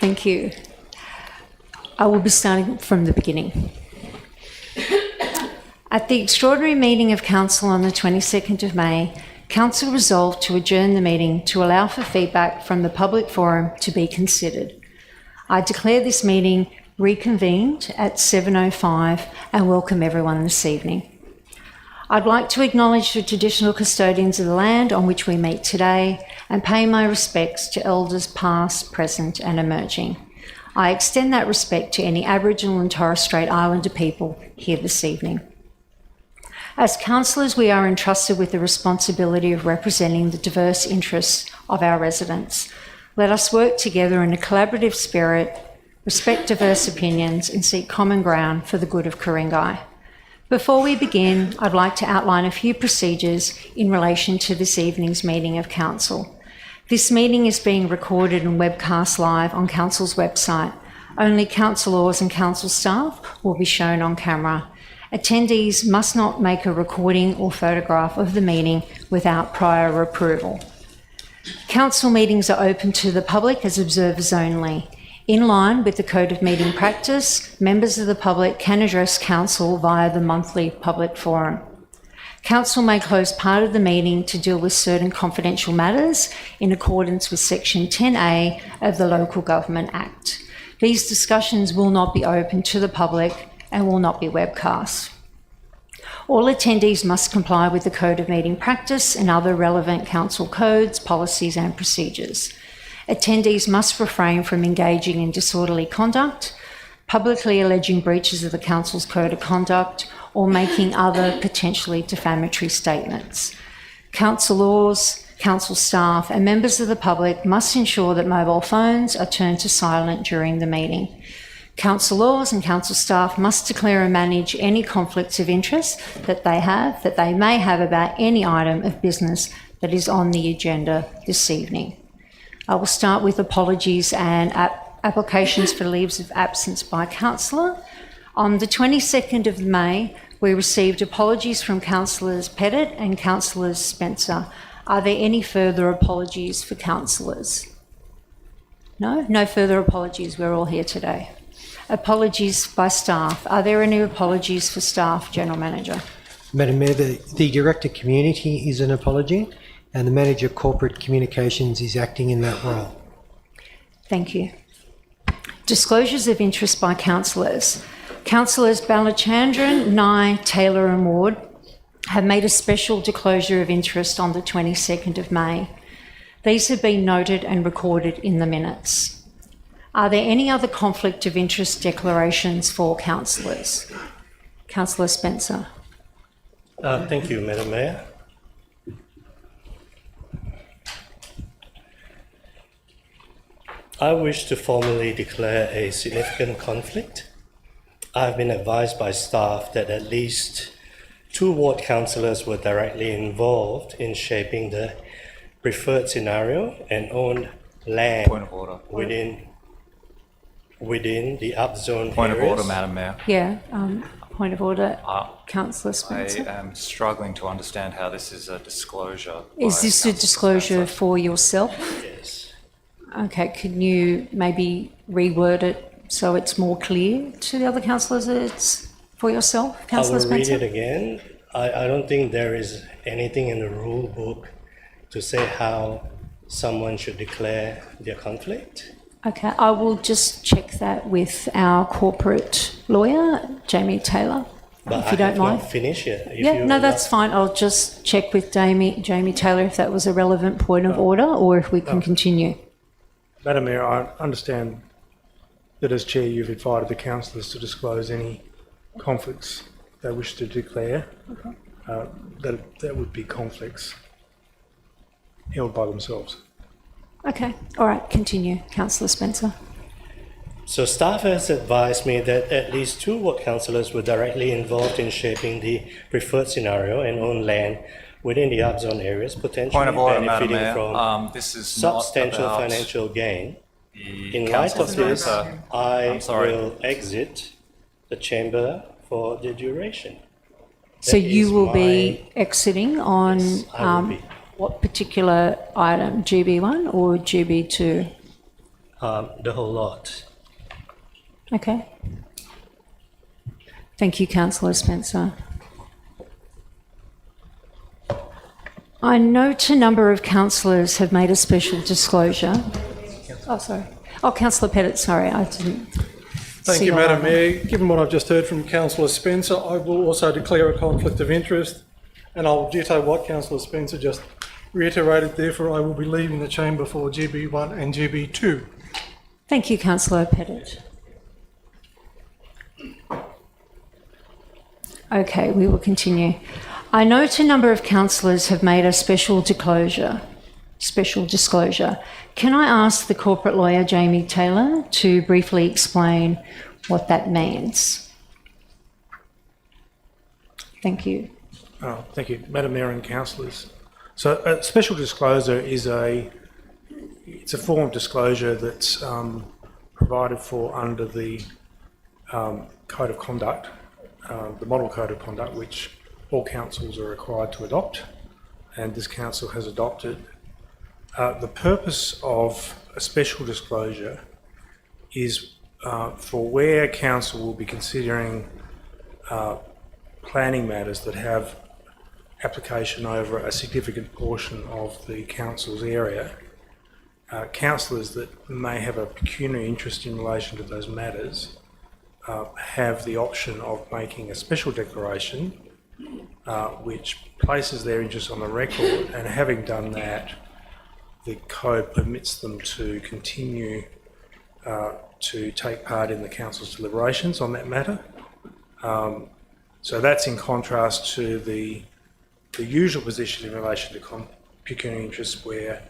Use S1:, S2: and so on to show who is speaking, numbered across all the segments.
S1: Thank you. I will be starting from the beginning. At the extraordinary meeting of Council on the 22nd of May, Council resolved to adjourn the meeting to allow for feedback from the public forum to be considered. I declare this meeting reconvened at 7:05 and welcome everyone this evening. I'd like to acknowledge the traditional custodians of the land on which we meet today and pay my respects to elders past, present and emerging. I extend that respect to any Aboriginal and Torres Strait Islander people here this evening. As councillors, we are entrusted with the responsibility of representing the diverse interests of our residents. Let us work together in a collaborative spirit, respect diverse opinions and seek common ground for the good of Ku-ring-gai. Before we begin, I'd like to outline a few procedures in relation to this evening's meeting of Council. This meeting is being recorded and webcast live on Council's website. Only councillors and Council staff will be shown on camera. Attendees must not make a recording or photograph of the meeting without prior approval. Council meetings are open to the public as observers only. In line with the Code of Meeting Practice, members of the public can address Council via the monthly public forum. Council may close part of the meeting to deal with certain confidential matters in accordance with Section 10A of the Local Government Act. These discussions will not be open to the public and will not be webcast. All attendees must comply with the Code of Meeting Practice and other relevant Council codes, policies and procedures. Attendees must refrain from engaging in disorderly conduct, publicly alleging breaches of the Council's Code of Conduct, or making other potentially defamatory statements. Councillors, Council staff and members of the public must ensure that mobile phones are turned to silent during the meeting. Councillors and Council staff must declare and manage any conflicts of interest that they may have about any item of business that is on the agenda this evening. I will start with apologies and applications for leaves of absence by councillor. On the 22nd of May, we received apologies from Councillors Pettit and Councillors Spencer. Are there any further apologies for councillors? No? No further apologies. We're all here today. Apologies by staff. Are there any apologies for staff, General Manager?
S2: Madam Mayor, the Director Community is an apology and the Manager Corporate Communications is acting in that role.
S1: Thank you. Disclosures of interest by councillors. Councillors Balachandran, Nye, Taylor and Ward have made a special disclosure of interest on the 22nd of May. These have been noted and recorded in the minutes. Are there any other conflict of interest declarations for councillors? Councillor Spencer.
S3: Thank you, Madam Mayor. I wish to formally declare a significant conflict. I've been advised by staff that at least 2 ward councillors were directly involved in shaping the preferred scenario and owned land
S4: Point of order.
S3: within the upzone
S4: Point
S3: areas.
S4: of order, Madam Mayor.
S1: Yeah, point of order. Councillor Spencer.
S4: I am struggling to understand how this is a disclosure.
S1: Is this a disclosure for yourself?
S3: Yes.
S1: Okay, can you maybe reword it so it's more clear to the other councillors that it's for yourself, Councillor
S3: I will read
S1: Spencer?
S3: it again. I don't think there is anything in the rule book to say how someone should declare their conflict.
S1: Okay, I will just check that with our corporate lawyer, Jamie Taylor,
S3: But
S1: if you don't
S3: I have
S1: mind.
S3: not finished yet. If
S1: Yeah,
S3: you
S1: no,
S3: allow-
S1: that's fine. I'll just check with Jamie Taylor if that was a relevant point of order or if we can continue.
S5: Madam Mayor, I understand that as Chair you've invited the councillors to disclose any conflicts they wish to declare. That would be conflicts held by themselves.
S1: Okay, all right, continue, Councillor Spencer.
S3: So staff has advised me that at least 2 ward councillors were directly involved in shaping the preferred scenario and own land within the upzone areas, potentially
S4: Point of order, Madam
S3: benefiting
S4: Mayor.
S3: from
S4: This is not
S3: substantial
S4: about
S3: financial gain.
S4: The
S3: In light
S4: councillor
S3: of this,
S4: Spencer,
S3: I
S4: I'm sorry.
S3: will exit the chamber for the duration.
S1: So
S3: That
S1: you
S3: is
S1: will
S3: my-
S1: be exiting on
S3: Yes, I will be.
S1: what particular item, GB1 or GB2?
S3: The whole lot.
S1: Okay. Thank you, Councillor Spencer. I note a number of councillors have made a special disclosure. Oh, sorry. Oh, Councillor Pettit, sorry, I didn't.
S6: Thank
S1: see
S6: you,
S1: your
S6: Madam
S1: hand.
S6: Mayor. Given what I've just heard from Councillor Spencer, I will also declare a conflict of interest, and I'll ditto what Councillor Spencer just reiterated. Therefore, I will be leaving the chamber for GB1 and GB2.
S1: Thank you, Councillor Pettit. Okay, we will continue. I note a number of councillors have made a special disclosure. Can I ask the corporate lawyer, Jamie Taylor, to briefly explain what that means? Thank you.
S5: Thank you, Madam Mayor and councillors. So a special disclosure is it's a form of disclosure that's provided for under the Code of Conduct, the Model Code of Conduct, which all councils are required to adopt, and this council has adopted. The purpose of a special disclosure is for where council will be considering planning matters that have application over a significant portion of the council's area. Councillors that may have a pecuniary interest in relation to those matters have the option of making a special declaration which places their interest on the record, and having done that, the code permits them to continue to take part in the council's deliberations on that matter. So that's in contrast to the usual position in relation to pecuniary interests, where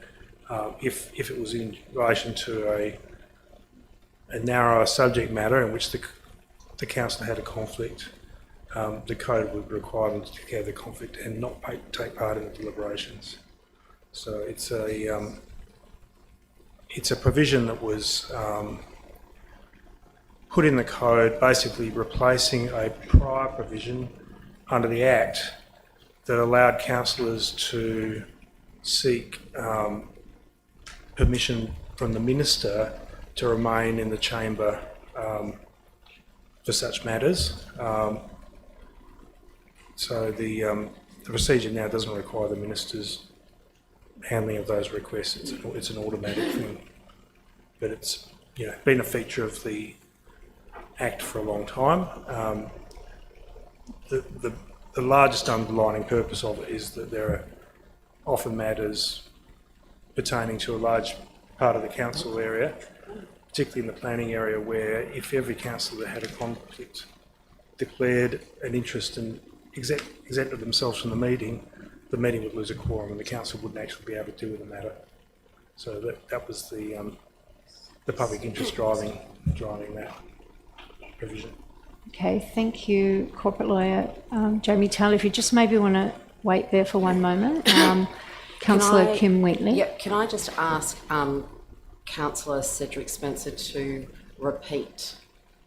S5: if it was in relation to a narrower subject matter in which the council had a conflict, the code would require them to declare the conflict and not take part in the deliberations. So it's a provision that was put in the code, basically replacing a prior provision under the Act that allowed councillors to seek permission from the minister to remain in the chamber for such matters. So the procedure now doesn't require the minister's handling of those requests. It's an automatic thing, but it's been a feature of the Act for a long time. The largest underlying purpose of it is that there are often matters pertaining to a large part of the council area, particularly in the planning area, where if every councillor that had a conflict declared an interest and exempted themselves from the meeting would lose a quorum and the council wouldn't actually be able to deal with the matter. So that was the public interest driving that provision.
S1: Okay, thank you, corporate lawyer Jamie Taylor. If you just maybe want to wait there for one moment. Councillor Kim Wheatley.
S7: Yep, can I just ask Councillor Cedric Spencer to repeat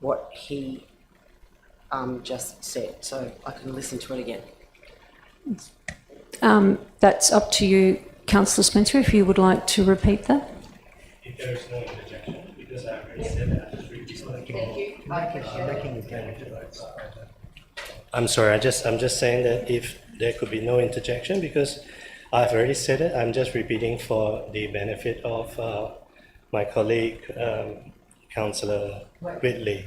S7: what he just said so I can listen to it again?
S1: That's up to you, Councillor Spencer, if you would like to repeat that.
S3: If there is no interjection, because I already said that. I'm sorry, I'm just saying that if there could be no interjection, because I've already said it, I'm just repeating for the benefit of my colleague, Councillor Whitley.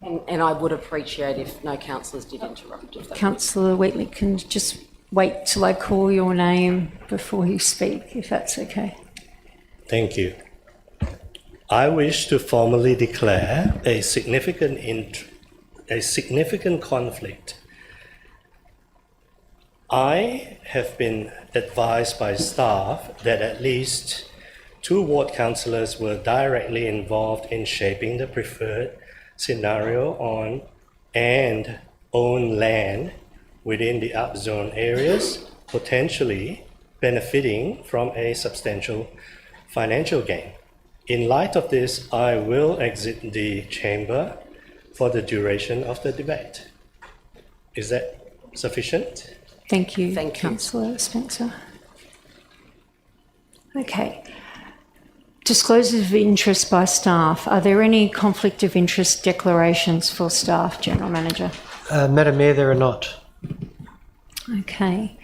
S7: And I would appreciate if no councillors did interrupt. If
S1: Councillor Wheatley, can you just wait till I call your name before you speak, if that's okay?
S3: Thank you. I wish to formally declare a significant conflict. I have been advised by staff that at least 2 ward councillors were directly involved in shaping the preferred scenario on and own land within the upzone areas, potentially benefiting from a substantial financial gain. In light of this, I will exit the chamber for the duration of the debate. Is that sufficient?
S1: Thank you,
S7: Thank you.
S1: Councillor Spencer. Okay. Disclosures of interest by staff. Are there any conflict of interest declarations for staff, General Manager?
S2: Madam Mayor, there are not.
S1: Okay.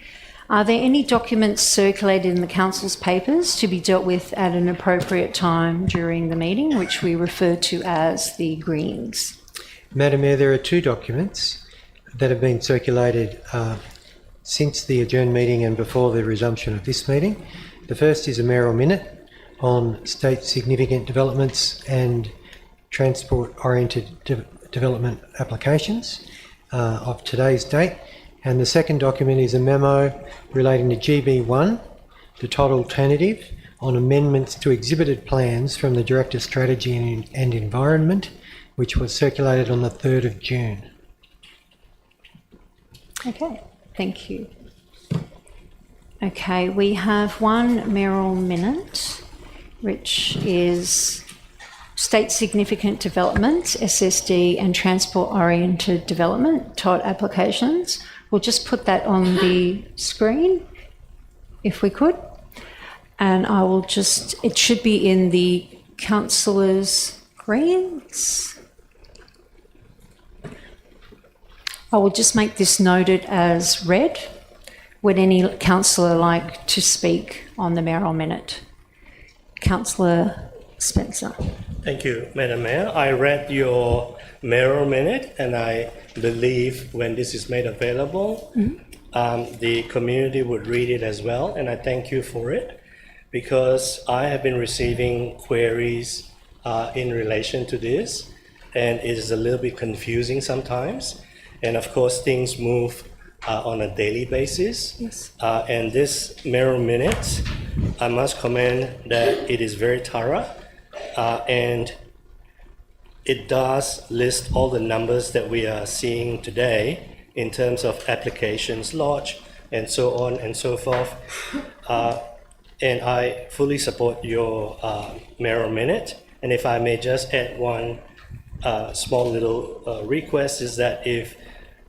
S1: Are there any documents circulated in the Council's papers to be dealt with at an appropriate time during the meeting, which we refer to as the Greens?
S2: Madam Mayor, there are two documents that have been circulated since the adjourned meeting and before the resumption of this meeting. The first is a mayoral minute on state significant developments and transport-oriented development applications of today's date. And the second document is a memo relating to GB1, the todd alternative, on amendments to exhibited plans from the Director of Strategy and Environment, which was circulated on the 3rd of June.
S1: Okay, thank you. Okay, we have one mayoral minute, which is State Significant Developments, SSD, and Transport-Oriented Development, TOD applications. We'll just put that on the screen, if we could. And I will just, it should be in the councillors' greens. I will just make this noted as read. Would any councillor like to speak on the mayoral minute? Councillor Spencer.
S3: Thank you, Madam Mayor. I read your mayoral minute, and I believe when this is made available, the community would read it as well, and I thank you for it, because I have been receiving queries in relation to this, and it is a little bit confusing sometimes, and of course things move on a daily basis.
S1: Yes.
S3: And this mayoral minute, I must commend that it is very thorough, and it does list all the numbers that we are seeing today in terms of applications lodged and so on and so forth. And I fully support your mayoral minute. And if I may just add one small little request, is that if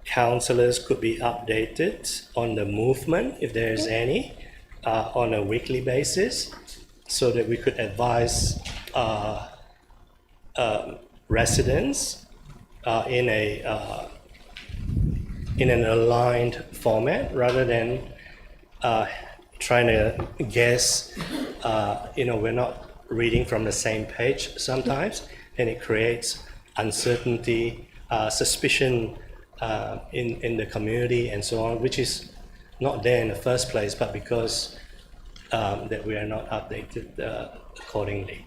S3: councillors could be updated on the movement, if there is any, on a weekly basis, so that we could advise residents in an aligned format, rather than trying to guess. We're not reading from the same page sometimes, and it creates uncertainty, suspicion in the community and so on, which is not there in the first place, but because that we are not updated accordingly.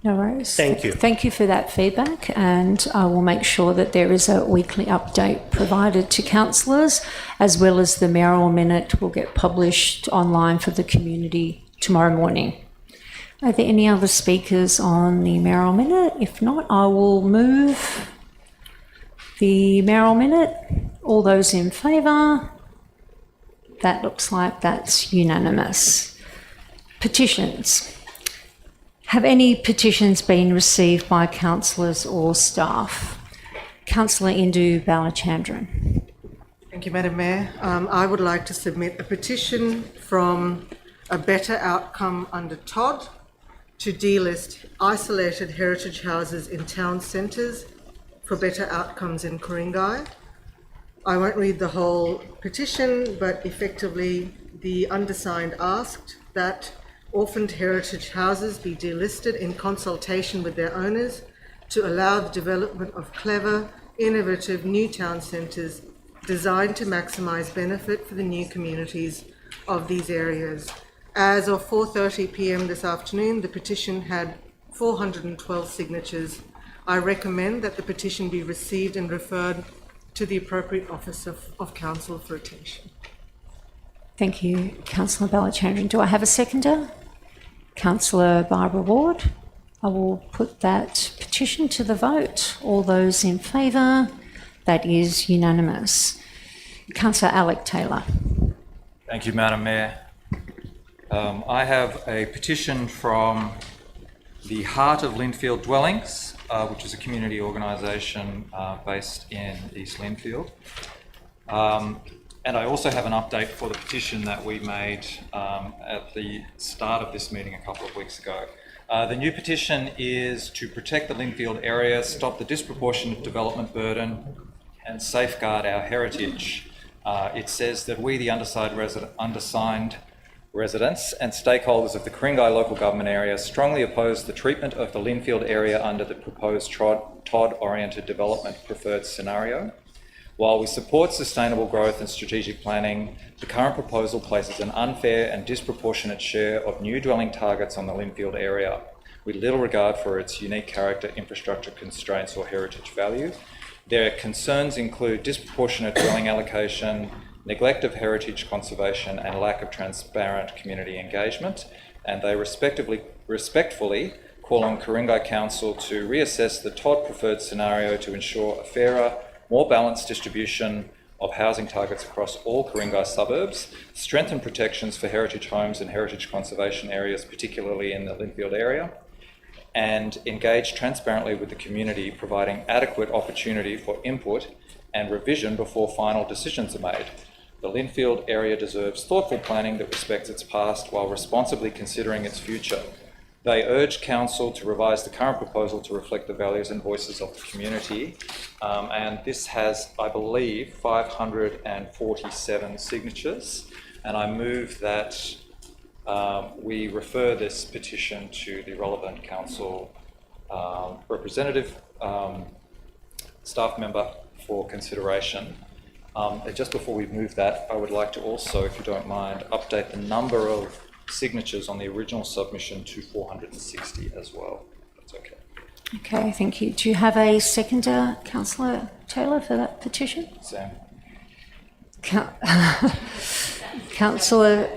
S1: No worries.
S3: Thank you.
S1: Thank you for that feedback, and I will make sure that there is a weekly update provided to councillors, as well as the mayoral minute will get published online for the community tomorrow morning. Are there any other speakers on the mayoral minute? If not, I will move the mayoral minute. All those in favour? That looks like that's unanimous. Petitions. Have any petitions been received by councillors or staff? Councillor Indu Balachandran.
S8: Thank you, Madam Mayor. I would like to submit a petition from A Better Outcome Under TOD to delist isolated heritage houses in town centres for better outcomes in Ku-ring-gai. I won't read the whole petition, but effectively the undersigned asked that orphaned heritage houses be delisted in consultation with their owners to allow the development of clever, innovative new town centres designed to maximise benefit for the new communities of these areas. As of 4:30 p.m. this afternoon, the petition had 412 signatures. I recommend that the petition be received and referred to the appropriate office of council for attention.
S1: Thank you, Councillor Balachandran. Do I have a seconder? Councillor Barbara Ward. I will put that petition to the vote. All those in favour? That is unanimous. Councillor Alec Taylor.
S4: Thank you, Madam Mayor. I have a petition from the Heart of Lindfield Dwellings, which is a community organisation based in East Lindfield. And I also have an update for the petition that we made at the start of this meeting a couple of weeks ago. The new petition is to protect the Lindfield area, stop the disproportionate development burden, and safeguard our heritage. It says that we, the undersigned residents and stakeholders of the Ku-ring-gai local government area, strongly oppose the treatment of the Lindfield area under the proposed TOD-oriented development preferred scenario. While we support sustainable growth and strategic planning, the current proposal places an unfair and disproportionate share of new dwelling targets on the Lindfield area, with little regard for its unique character, infrastructure constraints or heritage value. Their concerns include disproportionate dwelling allocation, neglect of heritage conservation and lack of transparent community engagement, and they respectfully call on Ku-ring-gai Council to reassess the TOD preferred scenario to ensure a fairer, more balanced distribution of housing targets across all Ku-ring-gai suburbs, strengthen protections for heritage homes and heritage conservation areas, particularly in the Lindfield area, and engage transparently with the community, providing adequate opportunity for input and revision before final decisions are made. The Lindfield area deserves thoughtful planning that respects its past while responsibly considering its future. They urge Council to revise the current proposal to reflect the values and voices of the community. And this has, I believe, 547 signatures. And I move that we refer this petition to the relevant Council representative, staff member for consideration. And just before we move that, I would like to also, if you don't mind, update the number of signatures on the original submission to 460 as well. That's okay.
S1: Okay, thank you. Do you have a seconder, Councillor Taylor, for that petition?
S4: Sam.
S1: Councillor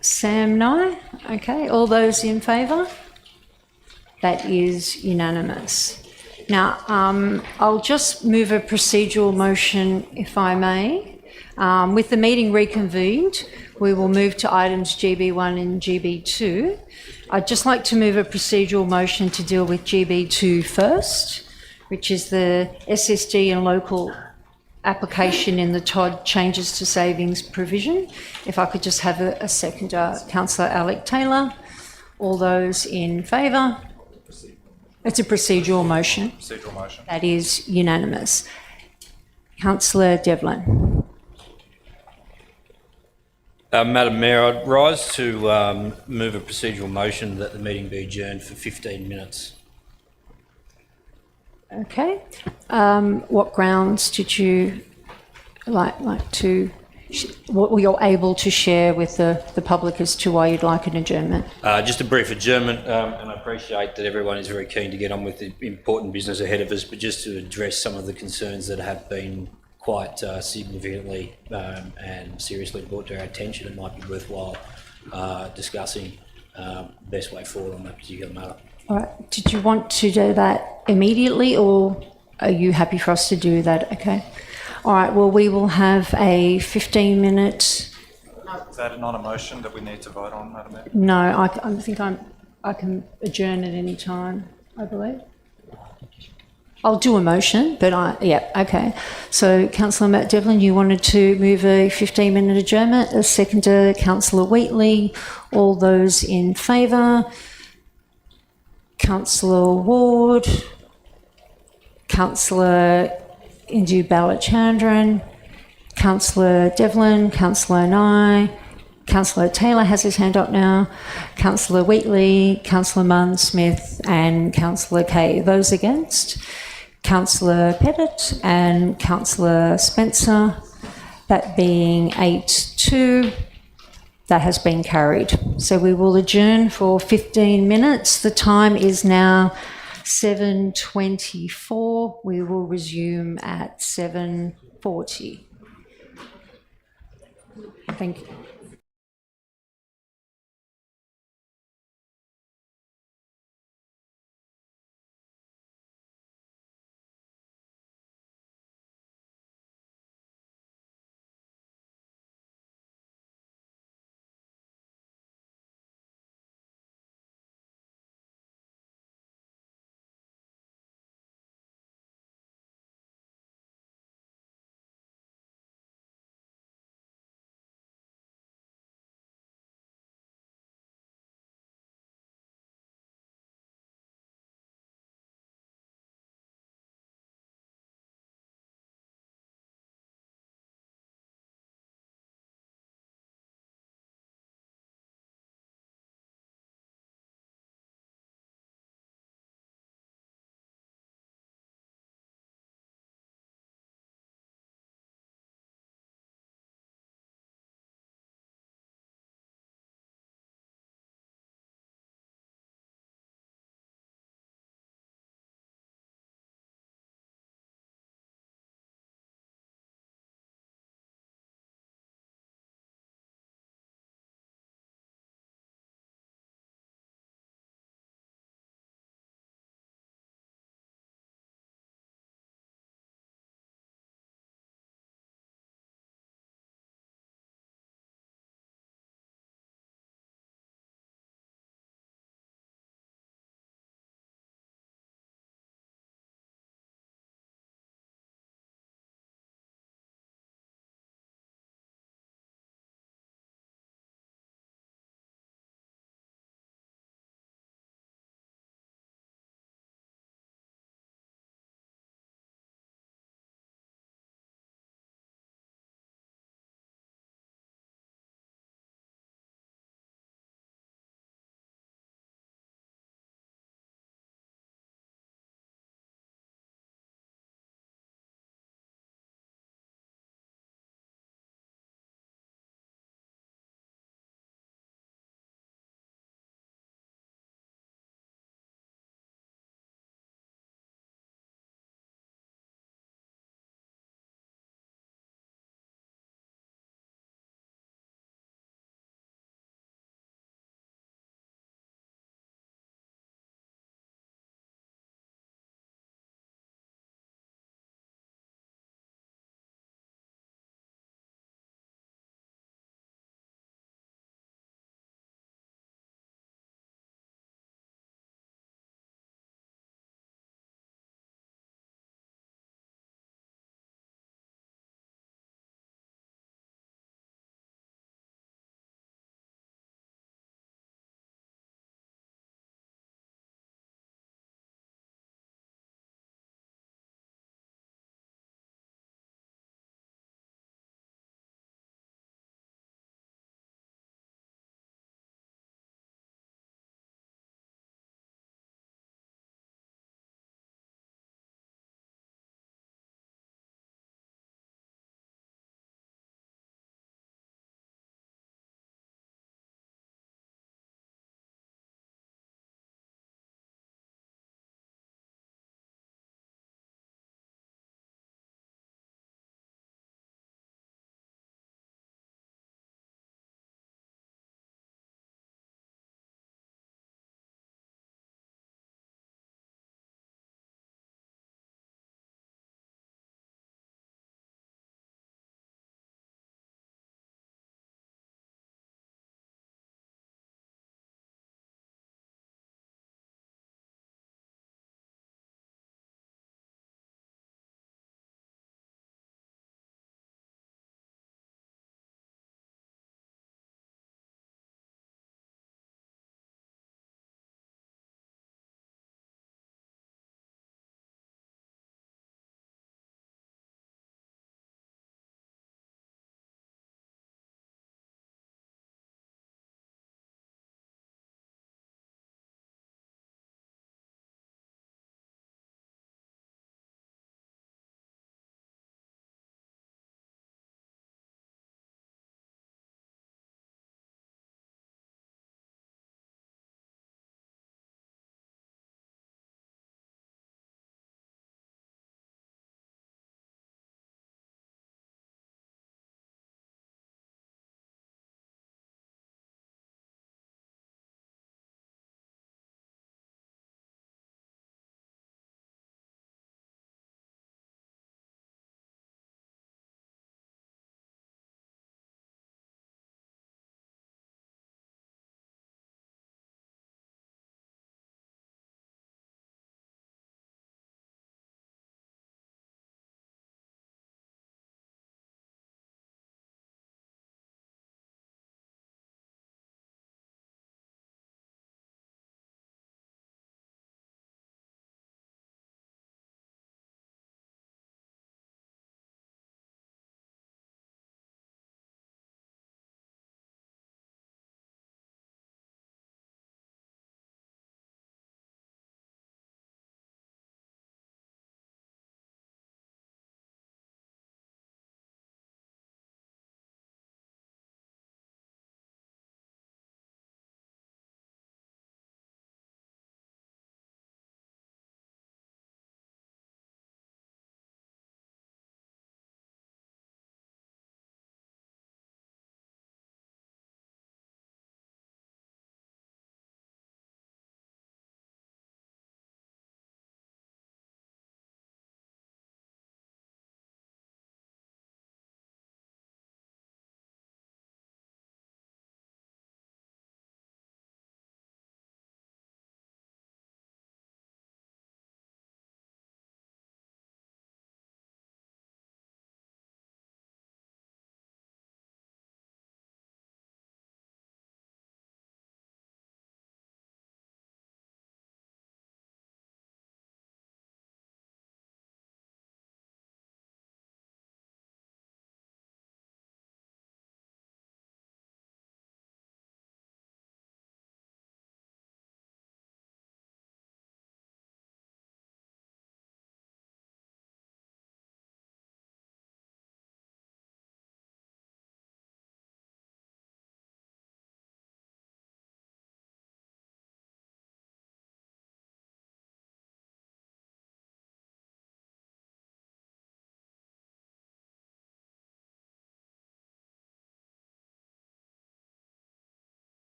S1: Sam Nye. Okay, all those in favour? That is unanimous. Now, I'll just move a procedural motion, if I may. With the meeting reconvened, we will move to items GB1 and GB2. I'd just like to move a procedural motion to deal with GB2 first, which is the SSD and local application in the TOD changes to savings provision. If I could just have a seconder, Councillor Alec Taylor. All those in favour? It's a procedural motion.
S4: Procedural motion.
S1: That is unanimous. Councillor Devlin.
S9: Madam Mayor, I'd rise to move a procedural motion that the meeting be adjourned for 15 minutes.
S1: Okay. What grounds did you like to, what were you able to share with the public as to why you'd like an adjournment?
S9: Just a brief adjournment, and I appreciate that everyone is very keen to get on with the important business ahead of us, but just to address some of the concerns that have been quite significantly and seriously brought to our attention, it might be worthwhile discussing the best way forward on that particular matter.
S1: All right. Did you want to do that immediately, or are you happy for us to do that? Okay. All right. Well, we will have a 15-minute.
S4: Is that not a motion that we need to vote on, Madam Mayor?
S1: No, I think I can adjourn at any time, I believe. I'll do a motion, but yeah, okay. So, Councillor Matt Devlin, you wanted to move a 15-minute adjournment. A seconder, Councillor Wheatley. All those in favour? Councillor Ward. Councillor Indu Balachandran. Councillor Devlin. Councillor Nye. Councillor Taylor has his hand up now. Councillor Wheatley. Councillor Munn Smith and Councillor Kay. Those against? Councillor Pettit and Councillor Spencer. That being 8-2, that has been carried. So we will adjourn for 15 minutes. The time is now 7:24. We will resume at 7:40. Thank you.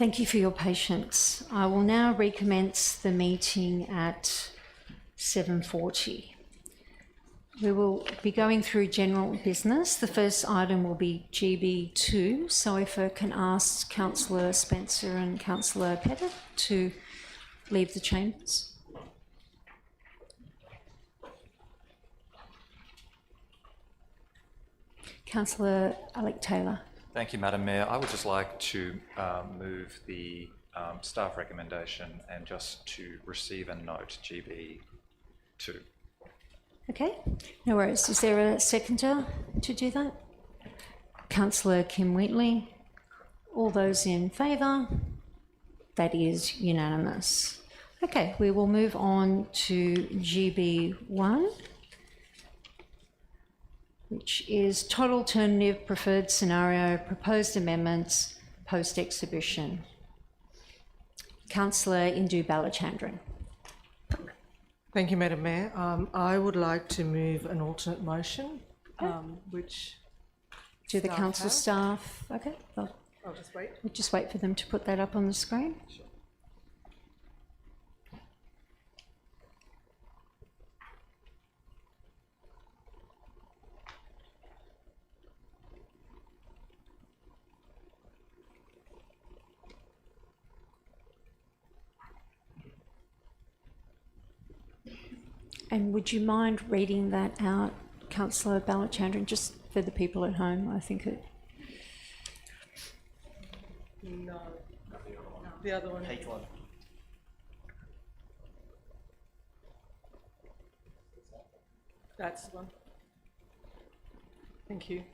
S1: Thank you for your patience. I will now recommence the meeting at 7:40. We will be going through general business. The first item will be GB2. So if I can ask Councillor Spencer and Councillor Pettit to leave the chambers. Councillor Alec Taylor.
S4: Thank you, Madam Mayor. I would just like to move the staff recommendation and just to receive and note GB2.
S1: Okay, no worries. Is there a seconder to do that? Councillor Kim Wheatley. All those in favour? That is unanimous. Okay, we will move on to GB1, which is total alternative preferred scenario, proposed amendments, post-exhibition. Councillor Indu Balachandran.
S8: Thank you, Madam Mayor. I would like to move an alternate motion, which...
S1: Do the
S8: staff
S1: council
S8: have.
S1: staff, okay,
S8: I'll just wait.
S1: we'll just wait for them to put that up on the screen.
S8: Sure.
S1: And would you mind reading that out, Councillor Balachandran, just for the people at home? I think it...
S8: No. The other one. That's the one. Thank you.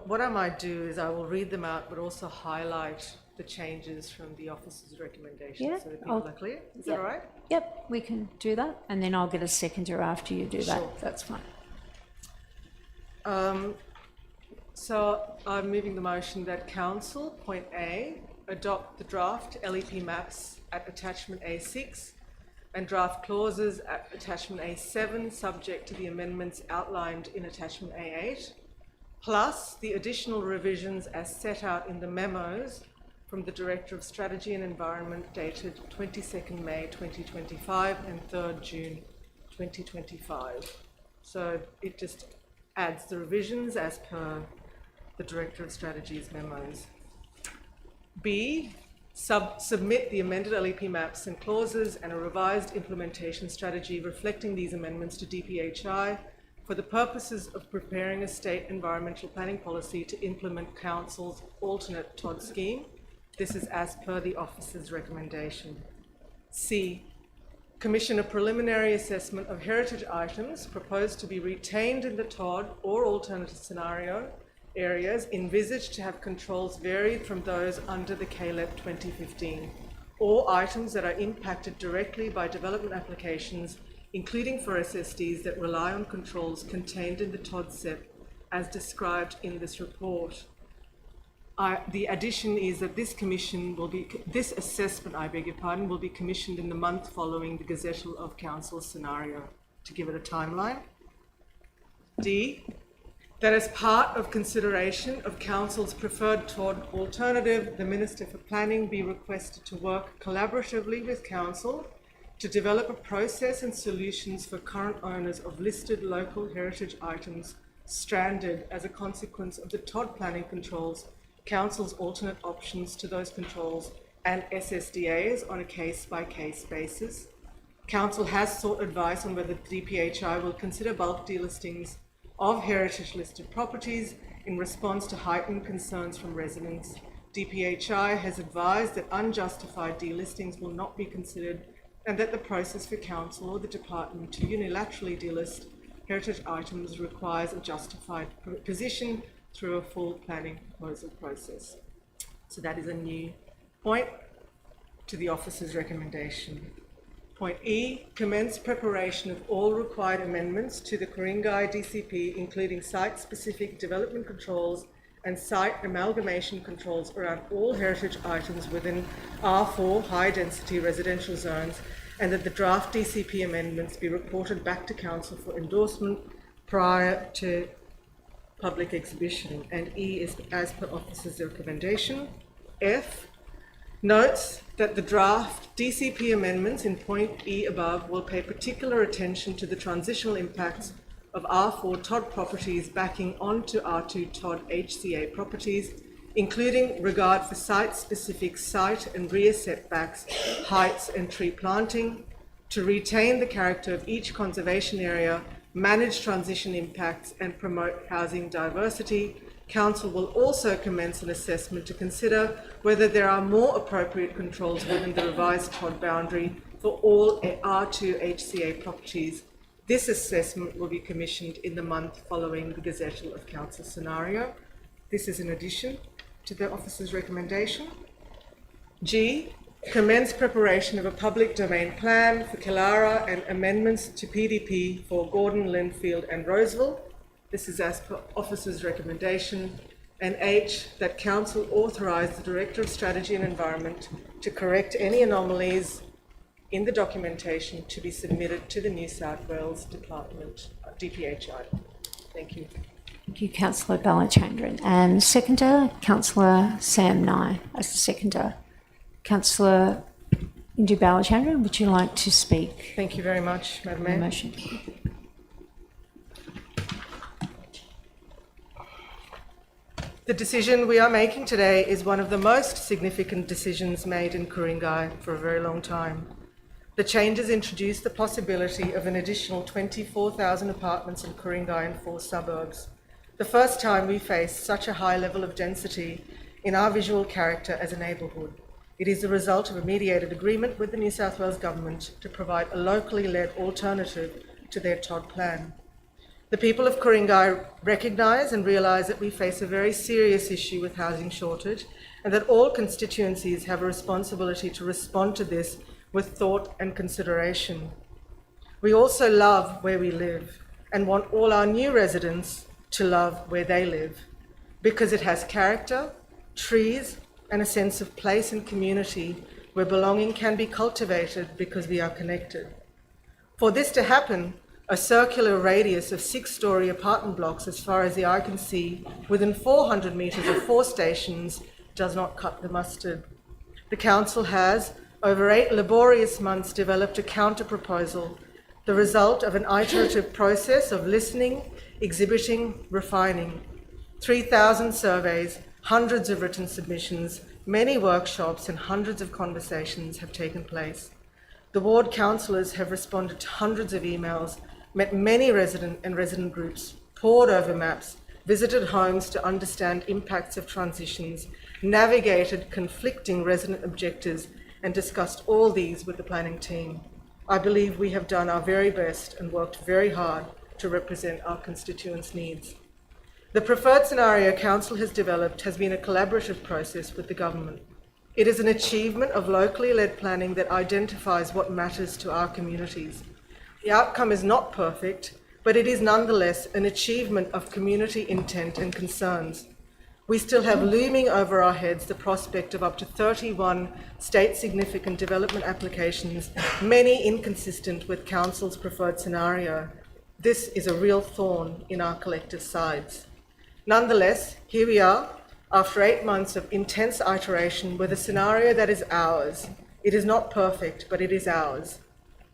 S8: What I might do is I will read them out, but also highlight the changes from the officer's recommendation
S1: Yeah,
S8: so that people are clear. Is that all right?
S1: Yep, we can do that. And then I'll get a seconder after you do that.
S8: Sure.
S1: That's fine.
S8: So I'm moving the motion that Council, point A, adopt the draft LEP maps at attachment A6 and draft clauses at attachment A7 subject to the amendments outlined in attachment A8, plus the additional revisions as set out in the memos from the Director of Strategy and Environment dated 22nd May 2025 and 3rd June 2025. So it just adds the revisions as per the Director of Strategy's memos. B, submit the amended LEP maps and clauses and a revised implementation strategy reflecting these amendments to DPHI for the purposes of preparing a state environmental planning policy to implement Council's alternate TOD scheme. This is as per the officer's recommendation. C, commission a preliminary assessment of heritage items proposed to be retained in the TOD or alternative scenario areas envisaged to have controls varied from those under the KLEP 2015, or items that are impacted directly by development applications, including for SSDs that rely on controls contained in the TOD SEP as described in this report. The addition is that this assessment, will be commissioned in the month following the gazettal of Council's scenario, to give it a timeline. D, that as part of consideration of Council's preferred TOD alternative, the Minister for Planning be requested to work collaboratively with Council to develop a process and solutions for current owners of listed local heritage items stranded as a consequence of the TOD planning controls, Council's alternate options to those controls, and SSDAs on a case-by-case basis. Council has sought advice on whether the DPHI will consider bulk delistings of heritage-listed properties in response to heightened concerns from residents. DPHI has advised that unjustified delistings will not be considered and that the process for Council or the Department to unilaterally delist heritage items requires a justified position through a full planning proposal process. So that is a new point to the officer's recommendation. Point E, commence preparation of all required amendments to the Ku-ring-gai DCP, including site-specific development controls and site amalgamation controls around all heritage items within R4 high-density residential zones, and that the draft DCP amendments be reported back to Council for endorsement prior to public exhibition, and E is as per officer's recommendation. F notes that the draft DCP amendments in point E above will pay particular attention to the transitional impacts of R4 Todd properties backing onto R2 Todd HCA properties, including regard for site-specific site and rear setbacks, heights and tree planting, to retain the character of each conservation area, manage transition impacts and promote housing diversity. Council will also commence an assessment to consider whether there are more appropriate controls within the revised Todd boundary for all R2 HCA properties. This assessment will be commissioned in the month following the gazettal of council scenario. This is in addition to the officer's recommendation. G, commence preparation of a public domain plan for Killara and amendments to PDP for Gordon, Linfield and Roseville. This is as per officer's recommendation. And H, that council authorise the Director of Strategy and Environment to correct any anomalies in the documentation to be submitted to the New South Wales Department, DPHI. Thank you.
S1: Thank you, Councillor Balachandran. And seconder, Councillor Sam Nye as the seconder. Councillor Indu Balachandran, would you like to speak?
S8: Thank you very much, Madam
S1: on the
S8: Mayor.
S1: motion?
S8: The decision we are making today is one of the most significant decisions made in Ku-ring-gai for a very long time. The changes introduce the possibility of an additional 24,000 apartments in Ku-ring-gai and 4 suburbs. The first time we face such a high level of density in our visual character as a neighbourhood. It is the result of a mediated agreement with the New South Wales Government to provide a locally led alternative to their Todd plan. The people of Ku-ring-gai recognise and realise that we face a very serious issue with housing shortage and that all constituencies have a responsibility to respond to this with thought and consideration. We also love where we live and want all our new residents to love where they live because it has character, trees, and a sense of place and community where belonging can be cultivated because we are connected. For this to happen, a circular radius of 6-storey apartment blocks as far as the eye can see within 400 metres of 4 stations does not cut the mustard. The Council has, over 8 laborious months, developed a counter-proposal, the result of an iterative process of listening, exhibiting, refining. 3,000 surveys, hundreds of written submissions, many workshops and hundreds of conversations have taken place. The ward councillors have responded to hundreds of emails, met many resident groups, pored over maps, visited homes to understand impacts of transitions, navigated conflicting resident objectives, and discussed all these with the planning team. I believe we have done our very best and worked very hard to represent our constituents' needs. The preferred scenario Council has developed has been a collaborative process with the government. It is an achievement of locally led planning that identifies what matters to our communities. The outcome is not perfect, but it is nonetheless an achievement of community intent and concerns. We still have looming over our heads the prospect of up to 31 state significant development applications, many inconsistent with Council's preferred scenario. This is a real thorn in our collective sides. Nonetheless, here we are, after 8 months of intense iteration with a scenario that is ours. It is not perfect, but it is ours.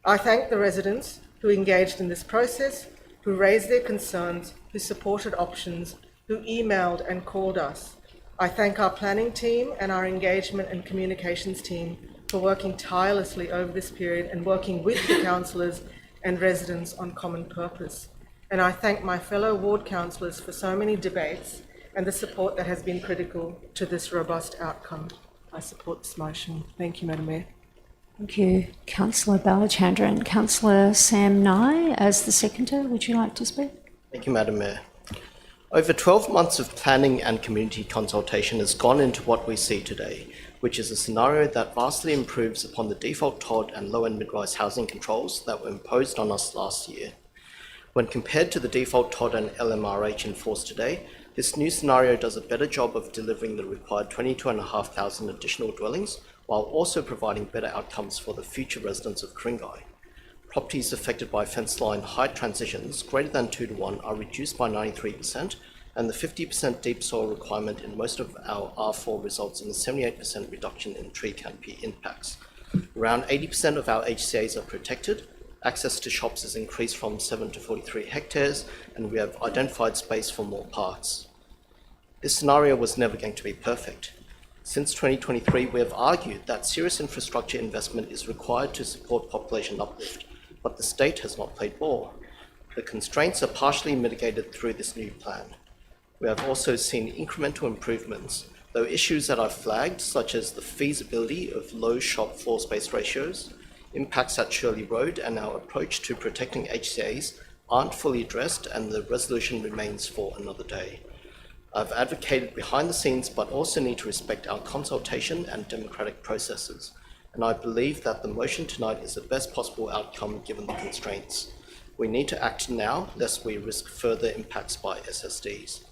S8: I thank the residents who engaged in this process, who raised their concerns, who supported options, who emailed and called us. I thank our planning team and our engagement and communications team for working tirelessly over this period and working with the councillors and residents on common purpose. And I thank my fellow ward councillors for so many debates and the support that has been critical to this robust outcome. I support this motion. Thank you, Madam Mayor.
S1: Thank you, Councillor Balachandran. Councillor Sam Nye as the seconder, would you like to speak?
S10: Thank you, Madam Mayor. Over 12 months of planning and community consultation has gone into what we see today, which is a scenario that vastly improves upon the default Todd and low and mid-rise housing controls that were imposed on us last year. When compared to the default Todd and LMRH enforced today, this new scenario does a better job of delivering the required 22,500 additional dwellings, while also providing better outcomes for the future residents of Ku-ring-gai. Properties affected by fence line height transitions greater than 2 to 1 are reduced by 93%, and the 50% deep soil requirement in most of our R4 results in a 78% reduction in tree canopy impacts. Around 80% of our HCAs are protected. Access to shops has increased from 7 to 43 hectares, and we have identified space for more parks. This scenario was never going to be perfect. Since 2023, we have argued that serious infrastructure investment is required to support population uplift, but the state has not played ball. The constraints are partially mitigated through this new plan. We have also seen incremental improvements, though issues that I've flagged, such as the feasibility of low shop floor space ratios, impacts at Shirley Road, and our approach to protecting HCAs aren't fully addressed, and the resolution remains for another day. I've advocated behind the scenes, but also need to respect our consultation and democratic processes, and I believe that the motion tonight is the best possible outcome given the constraints. We need to act now, lest we risk further impacts by SSDs.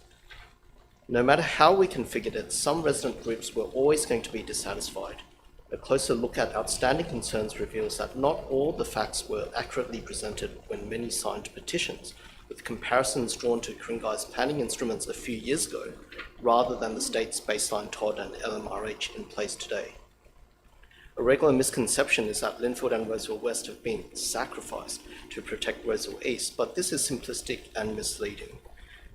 S10: No matter how we configured it, some resident groups were always going to be dissatisfied. A closer look at outstanding concerns reveals that not all the facts were accurately presented when many signed petitions, with comparisons drawn to Ku-ring-gai's planning instruments a few years ago, rather than the state's baseline TOD and LMRH in place today. A regular misconception is that Linfield and Roseville West have been sacrificed to protect Roseville East, but this is simplistic and misleading.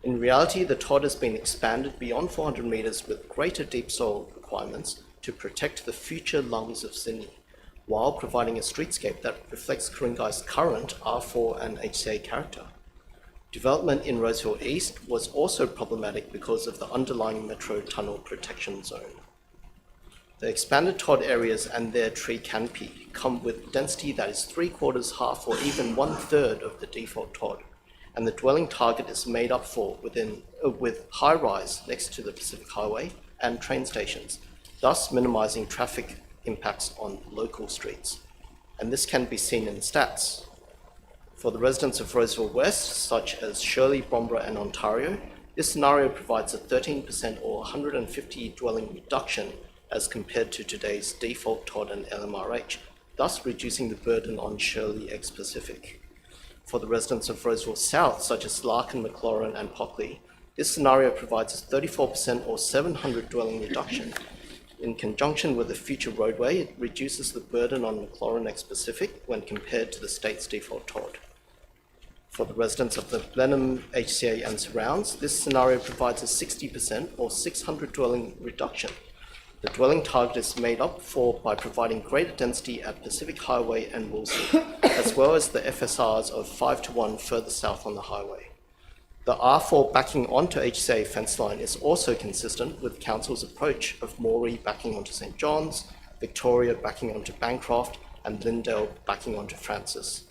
S10: In reality, the TOD has been expanded beyond 400 metres with greater deep soil requirements to protect the future lungs of Sydney, while providing a streetscape that reflects Ku-ring-gai's current R4 and HCA character. Development in Roseville East was also problematic because of the underlying metro tunnel protection zone. The expanded TOD areas and their tree canopy come with density that is 3/4, half, or even 1/3 of the default TOD, and the dwelling target is made up for with high-rise next to the Pacific Highway and train stations, thus minimising traffic impacts on local streets. And this can be seen in the stats. For the residents of Roseville West, such as Shirley, Bromborough and Ontario, this scenario provides a 13% or 150 dwelling reduction as compared to today's default TOD and LMRH, thus reducing the burden on Shirley ex-Pacific. For the residents of Roseville South, such as Larkin, McLaurin and Pockley, this scenario provides a 34% or 700 dwelling reduction. In conjunction with a future roadway, it reduces the burden on McLaurin ex-Pacific when compared to the state's default TOD. For the residents of the Blenheim HCA and surrounds, this scenario provides a 60% or 600 dwelling reduction. The dwelling target is made up for by providing greater density at Pacific Highway and Wilson, as well as the FSRs of 5:1 further south on the highway. The R4 backing onto HCA fence line is also consistent with Council's approach of Moree backing onto St John's, Victoria backing onto Bancroft, and Lindale backing onto Francis.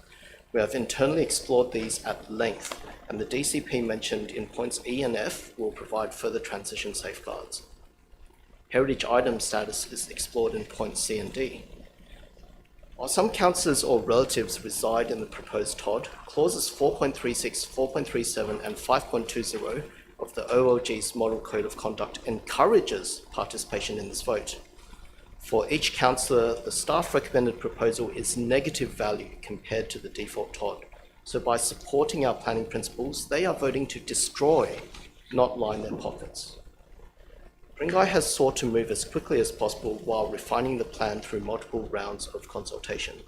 S10: We have internally explored these at length, and the DCP mentioned in points E and F will provide further transition safeguards. Heritage item status is explored in points C and D. While some councillors or relatives reside in the proposed TOD, clauses 4.36, 4.37 and 5.20 of the OLG's Model Code of Conduct encourages participation in this vote. For each councillor, the staff recommended proposal is negative value compared to the default TOD. So by supporting our planning principles, they are voting to destroy, not line their pockets. Ku-ring-gai has sought to move as quickly as possible while refining the plan through multiple rounds of consultation.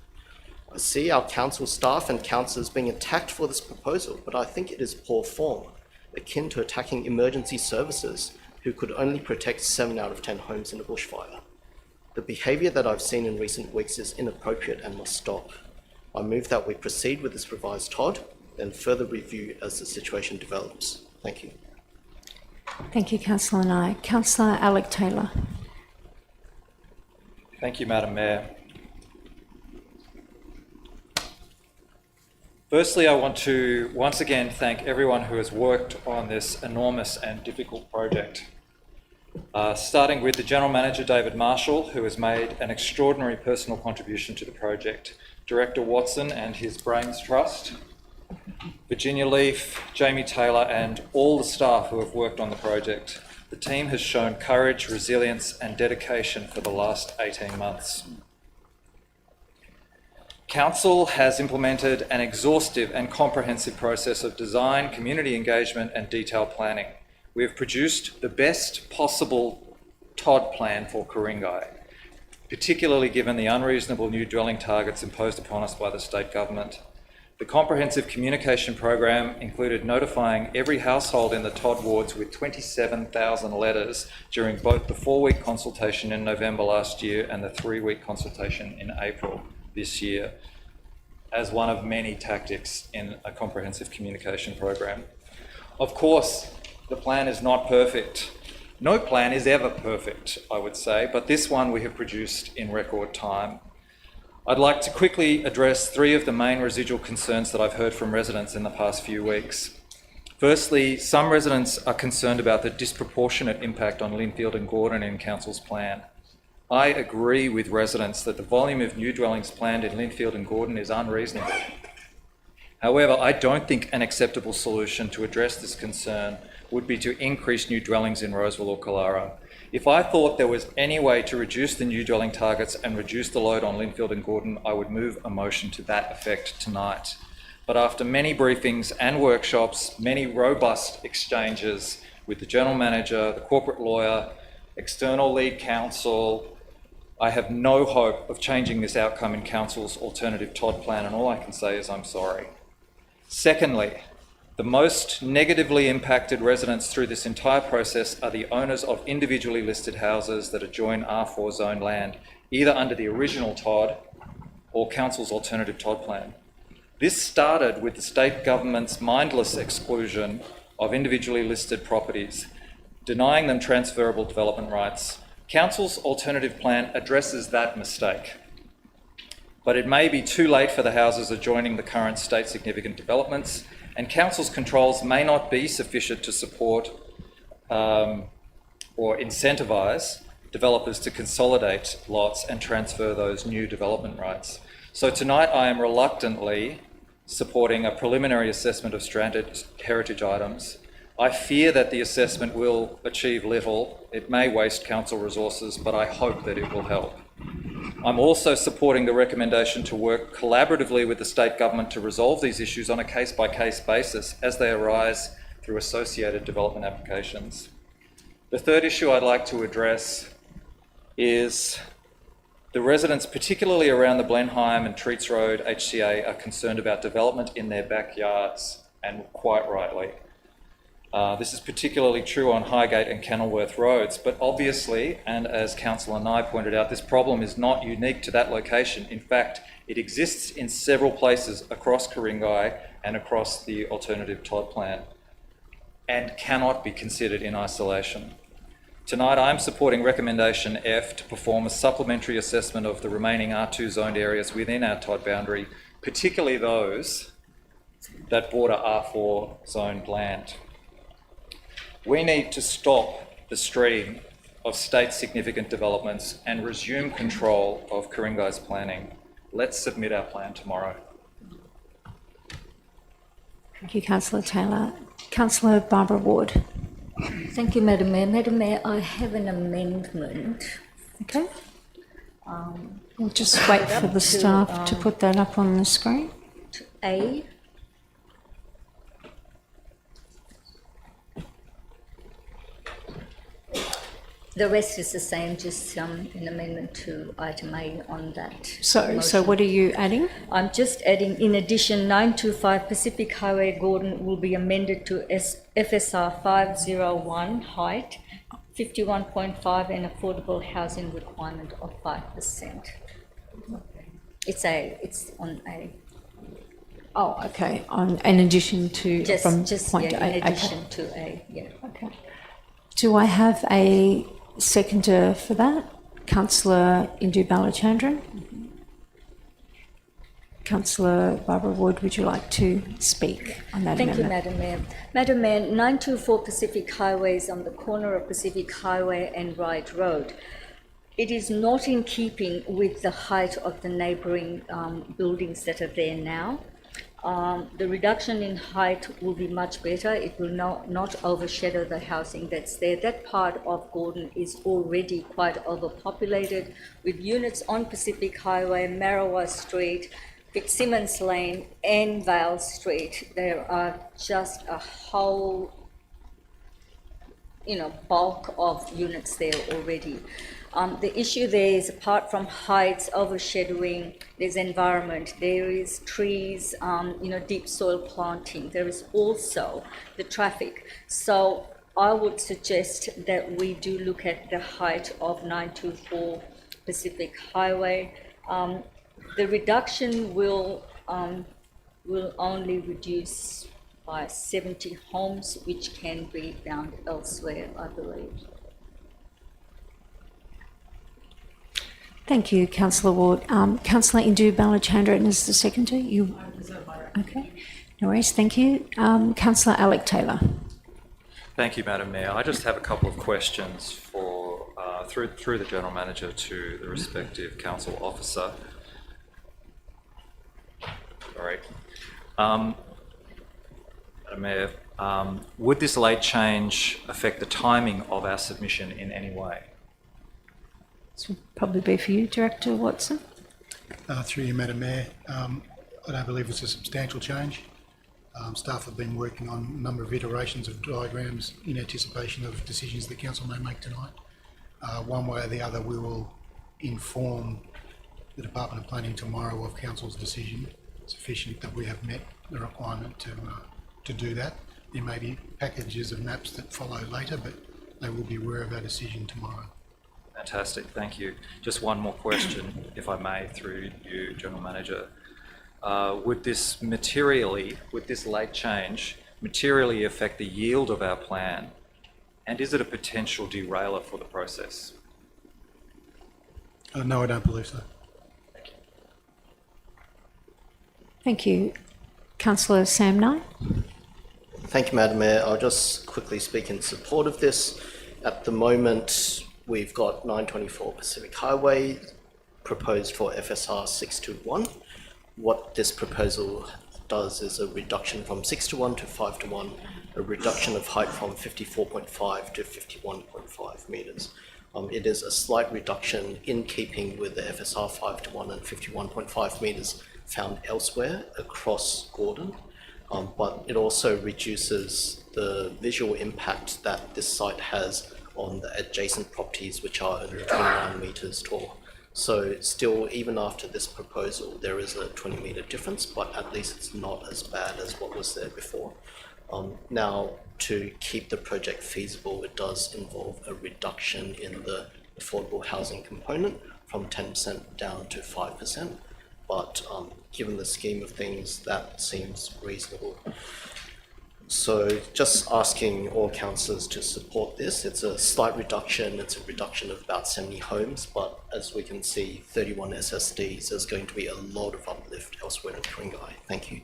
S10: I see our council staff and councillors being attacked for this proposal, but I think it is poor form, akin to attacking emergency services who could only protect 7 out of 10 homes in a bushfire. The behaviour that I've seen in recent weeks is inappropriate and must stop. I move that we proceed with this revised TOD, then further review as the situation develops. Thank you.
S1: Thank you, Councillor Nye. Councillor Alec Taylor.
S4: Thank you, Madam Mayor. Firstly, I want to once again thank everyone who has worked on this enormous and difficult project. Starting with the General Manager, David Marshall, who has made an extraordinary personal contribution to the project, Director Watson and his Brains Trust, Virginia Leaf, Jamie Taylor and all the staff who have worked on the project. The team has shown courage, resilience and dedication for the last 18 months. Council has implemented an exhaustive and comprehensive process of design, community engagement and detailed planning, we have produced the best possible TOD plan for Ku-ring-gai, particularly given the unreasonable new dwelling targets imposed upon us by the state government. The comprehensive communication program included notifying every household in the TOD wards with 27,000 letters during both the 4-week consultation in November last year and the 3-week consultation in April this year, as one of many tactics in a comprehensive communication program. Of course, the plan is not perfect. No plan is ever perfect, I would say, but this one we have produced in record time. I'd like to quickly address 3 of the main residual concerns that I've heard from residents in the past few weeks. Firstly, some residents are concerned about the disproportionate impact on Linfield and Gordon in Council's plan. I agree with residents that the volume of new dwellings planned in Linfield and Gordon is unreasonable. However, I don't think an acceptable solution to address this concern would be to increase new dwellings in Roseville or Killara. If I thought there was any way to reduce the new dwelling targets and reduce the load on Linfield and Gordon, I would move a motion to that effect tonight. But after many briefings and workshops, many robust exchanges with the General Manager, the corporate lawyer, external lead counsel, I have no hope of changing this outcome in Council's alternative TOD plan, and all I can say is I'm sorry. Secondly, the most negatively impacted residents through this entire process are the owners of individually listed houses that adjoin R4 zone land, either under the original TOD or Council's alternative TOD plan. This started with the state government's mindless exclusion of individually listed properties, denying them transferable development rights. Council's alternative plan addresses that mistake, but it may be too late for the houses adjoining the current state significant developments, and Council's controls may not be sufficient to support or incentivise developers to consolidate lots and transfer those new development rights. So tonight I am reluctantly supporting a preliminary assessment of stranded heritage items. I fear that the assessment will achieve little. It may waste Council resources, but I hope that it will help. I'm also supporting the recommendation to work collaboratively with the state government to resolve these issues on a case-by-case basis as they arise through associated development applications. The third issue I'd like to address is the residents, particularly around the Blenheim and Treats Road HCA, are concerned about development in their backyards, and quite rightly. This is particularly true on Highgate and Kenilworth roads, but obviously, and as Councillor Nye pointed out, this problem is not unique to that location. In fact, it exists in several places across Ku-ring-gai and across the alternative TOD plan, and cannot be considered in isolation. Tonight, I'm supporting recommendation F to perform a supplementary assessment of the remaining R2 zoned areas within our TOD boundary, particularly those that border R4 zoned land. We need to stop the stream of state significant developments and resume control of Ku-ring-gai's planning. Let's submit our plan tomorrow.
S1: Thank you, Councillor Taylor. Councillor Barbara Ward.
S11: Thank you, Madam Mayor. Madam Mayor, I have an amendment.
S1: Okay. We'll just wait for the staff to put that up on the screen.
S11: To A. The rest is the same, just an amendment to item A on that.
S1: So what are you adding?
S11: I'm just adding, in addition, 925 Pacific Highway Gordon will be amended to FSR 501 height, 51.5 and affordable housing requirement of 5%. It's on A.
S1: Oh, okay. In addition to from point
S11: yeah,
S1: A.
S11: in addition
S1: Okay.
S11: to A, yeah.
S1: Okay. Do I have a seconder for that? Councillor Indu Balachandran. Councillor Barbara Ward, would you like to speak on that
S11: Thank you,
S1: amendment?
S11: Madam Mayor. Madam Mayor, 924 Pacific Highway is on the corner of Pacific Highway and Wright Road. It is not in keeping with the height of the neighbouring buildings that are there now. The reduction in height will be much better. It will not overshadow the housing that's there. That part of Gordon is already quite overpopulated with units on Pacific Highway, Marrawa Street, Fitzsimmons Lane and Vale Street. There are just a whole bulk of units there already. The issue there is, apart from heights, overshadowing, there's environment, there is trees, deep soil planting. There is also the traffic. So I would suggest that we do look at the height of 924 Pacific Highway. The reduction will only reduce by 70 homes, which can be found elsewhere, I believe.
S1: Thank you, Councillor Ward. Councillor Indu Balachandran is the seconder. You okay? No worries. Thank you. Councillor Alec Taylor.
S4: Thank you, Madam Mayor. I just have a couple of questions for through the General Manager to the respective council officer. Sorry. Madam Mayor, would this late change affect the timing of our submission in any way?
S1: This will probably be for you, Director Watson.
S12: Through you, Madam Mayor. I don't believe it's a substantial change. Staff have been working on a number of iterations of diagrams in anticipation of decisions the Council may make tonight. One way or the other, we will inform the Department of Planning tomorrow of Council's decision, sufficient that we have met the requirement to do that. There may be packages of maps that follow later, but they will be aware of our decision tomorrow.
S4: Fantastic, thank you. Just one more question, if I may, through you, General Manager. Would this late change materially affect the yield of our plan? And is it a potential derailer for the process?
S12: No, I don't believe so.
S4: Thank you.
S1: Thank you. Councillor Sam Knight.
S10: Thank you, Madam Mayor. I'll just quickly speak in support of this. At the moment, we've got 924 Pacific Highway proposed for FSR 621. What this proposal does is a reduction from 6:1 to 5:1, a reduction of height from 54.5 to 51.5 metres. It is a slight reduction in keeping with the FSR 5:1 and 51.5 metres found elsewhere across Gordon, but it also reduces the visual impact that this site has on the adjacent properties, which are only 29 metres tall. So still, even after this proposal, there is a 20-metre difference, but at least it's not as bad as what was there before. Now, to keep the project feasible, it does involve a reduction in the affordable housing component from 10% down to 5%. But given the scheme of things, that seems reasonable. So just asking all councillors to support this. It's a slight reduction. It's a reduction of about 70 homes, but as we can see, 31 SSDs, there's going to be a lot of uplift elsewhere in Ku-ring-gai. Thank you.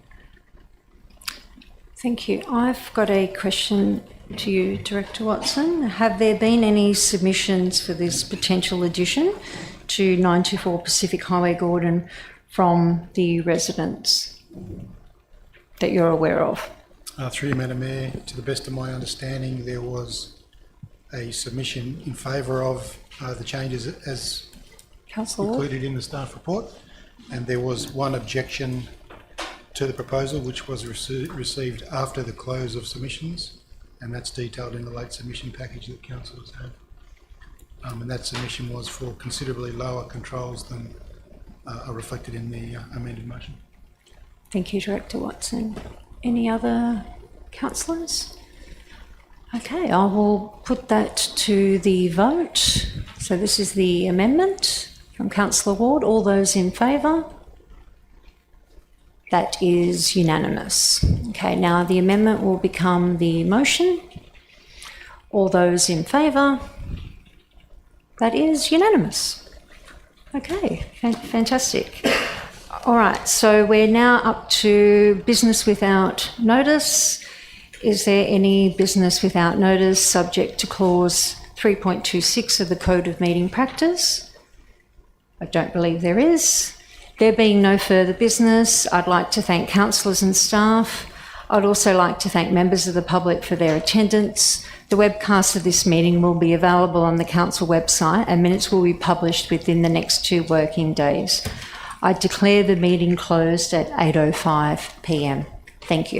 S1: Thank you. I've got a question to you, Director Watson. Have there been any submissions for this potential addition to 924 Pacific Highway Gordon from the residents that you're aware of?
S12: Through you, Madam Mayor, to the best of my understanding, there was a submission in favour of the changes as included in the staff report, and there was one objection to the proposal which was received after the close of submissions, and that's detailed in the late submission package that councillors have. And that submission was for considerably lower controls than are reflected in the amended motion.
S1: Thank you, Director Watson. Any other councillors? Okay, I will put that to the vote. So this is the amendment from Councillor Ward. All those in favour? That is unanimous. Okay, now the amendment will become the motion. All those in favour? That is unanimous. Okay, fantastic. All right, so we're now up to business without notice. Is there any business without notice subject to clause 3.26 of the Code of Meeting Practice? I don't believe there is. There being no further business, I'd like to thank councillors and staff. I'd also like to thank members of the public for their attendance. The webcast of this meeting will be available on the council website and minutes will be published within the next 2 working days. I declare the meeting closed at 8:05 p.m. Thank you.